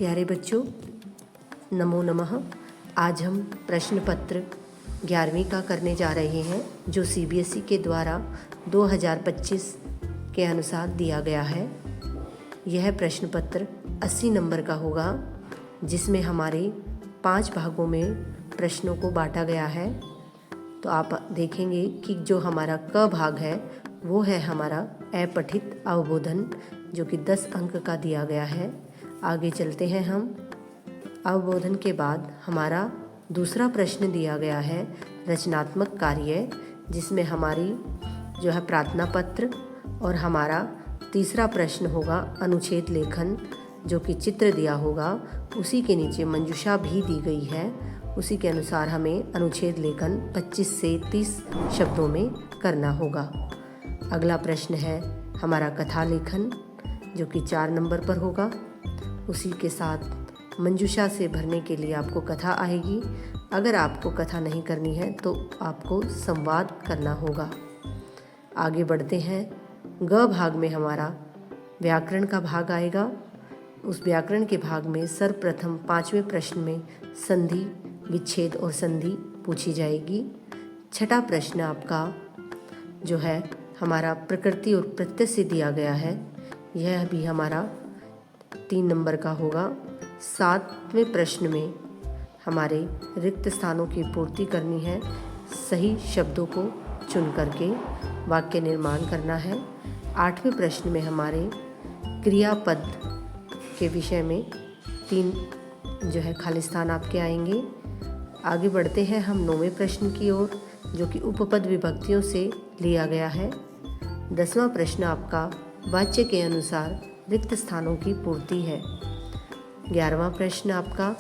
प्यारे बच्चों, नमो नमः। आज हम प्रश्न पत्र 11वीं का करने जा रहे हैं, जो CBSE के द्वारा 2025 के अनुसार दिया गया है। यह प्रश्न पत्र 80 नंबर का होगा, जिसमें हमारे 5 भागों में प्रश्नों को बांटा गया है। तो आप देखेंगे कि जो हमारा क भाग है वो है हमारा अपठित अवबोधन, जो कि 10 अंक का दिया गया है। आगे चलते हैं हम। अवबोधन के बाद हमारा दूसरा प्रश्न दिया गया है रचनात्मक कार्य, जिसमें हमारी जो है प्रार्थना पत्र, और हमारा तीसरा प्रश्न होगा अनुच्छेद लेखन, जो कि चित्र दिया होगा, उसी के नीचे मंजूषा भी दी गई है। उसी के अनुसार हमें अनुच्छेद लेखन 25 से 30 शब्दों में करना होगा। अगला प्रश्न है हमारा कथा लेखन, जो कि 4 नंबर पर होगा। उसी के साथ मंजूषा से भरने के लिए आपको कथा आएगी। अगर आपको कथा नहीं करनी है तो आपको संवाद करना होगा। आगे बढ़ते हैं। ग भाग में हमारा व्याकरण का भाग आएगा। उस व्याकरण के भाग में सर्वप्रथम 5वें प्रश्न में संधि, विच्छेद और संधि पूछी जाएगी। छठा प्रश्न आपका जो है हमारा प्रकृति और प्रत्यय से दिया गया है। यह भी हमारा 3 नंबर का होगा। 7वें प्रश्न में हमारे रिक्त स्थानों की पूर्ति करनी है। सही शब्दों को चुन करके वाक्य निर्माण करना है। 8वें प्रश्न में हमारे क्रियापद के विषय में 3 जो है खाली स्थान आपके आएंगे। आगे बढ़ते हैं हम 9वें प्रश्न की ओर, जो कि उपपद विभक्तियों से लिया गया है। 10वां प्रश्न आपका वाच्य के अनुसार रिक्त स्थानों की पूर्ति है। 11वां प्रश्न आपका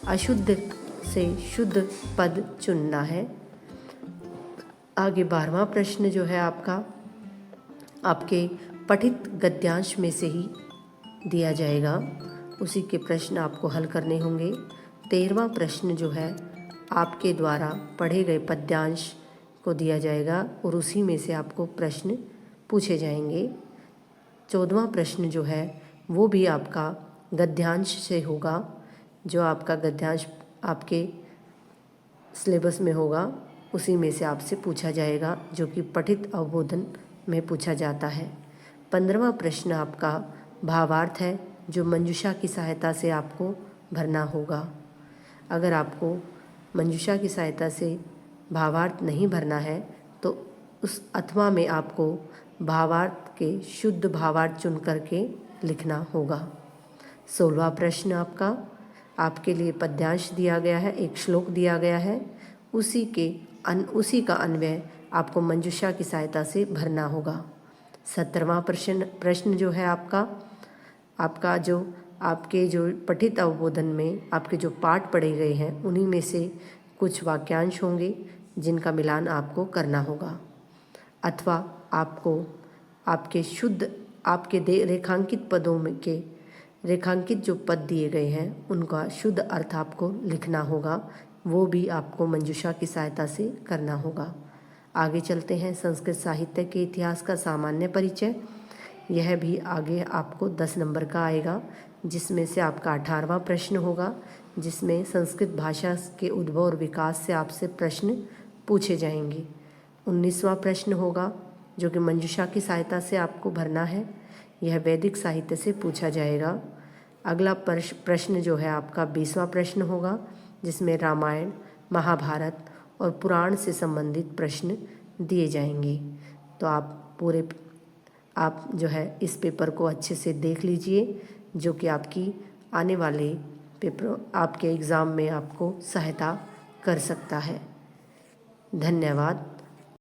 अशुद्ध से शुद्ध पद चुनना है। आगे 12वां प्रश्न जो है आपका आपके पठित गद्यांश में से ही दिया जाएगा। उसी के प्रश्न आपको हल करने होंगे। 13वां प्रश्न जो है आपके द्वारा पढ़े गए पद्यांश को दिया जाएगा और उसी में से आपको प्रश्न पूछे जाएंगे। 14वां प्रश्न जो है वो भी आपका गद्यांश से होगा, जो आपका गद्यांश आपके सिलेबस में होगा, उसी में से आपसे पूछा जाएगा, जो कि पठित अवबोधन में पूछा जाता है। 15वां प्रश्न आपका भावार्थ है, जो मंजूषा की सहायता से आपको भरना होगा। अगर आपको मंजूषा की सहायता से भावार्थ नहीं भरना है तो उस अथवा में आपको भावार्थ के शुद्ध भावार्थ चुन करके लिखना होगा। 16वां प्रश्न आपके लिए पद्यांश दिया गया है, एक श्लोक दिया गया है, उसी का अन्वय आपको मंजूषा की सहायता से भरना होगा। 17वां प्रश्न जो है आपका जो आपके जो पठित अवबोधन में आपके जो पाठ पढ़े गए हैं उन्हीं में से कुछ वाक्यांश होंगे जिनका मिलान आपको करना होगा, अथवा आपको आपके रेखांकित पदों में के रेखांकित जो पद दिए गए हैं उनका शुद्ध अर्थ आपको लिखना होगा। वो भी आपको मंजूषा की सहायता से करना होगा। आगे चलते हैं। संस्कृत साहित्य के इतिहास का सामान्य परिचय, यह भी आगे आपको 10 नंबर का आएगा, जिसमें से आपका 18वां प्रश्न होगा, जिसमें संस्कृत भाषा के उद्भव और विकास से आपसे प्रश्न पूछे जाएंगे। 19वां प्रश्न होगा, जो कि मंजूषा की सहायता से आपको भरना है। यह वैदिक साहित्य से पूछा जाएगा। अगला प्रश्न जो है आपका 20वां प्रश्न होगा, जिसमें रामायण, महाभारत और पुराण से संबंधित प्रश्न दिए जाएंगे। तो आप जो है इस पेपर को अच्छे से देख लीजिए, जो कि आपकी आने वाले पेपर आपके एग्ज़ाम में आपको सहायता कर सकता है। धन्यवाद।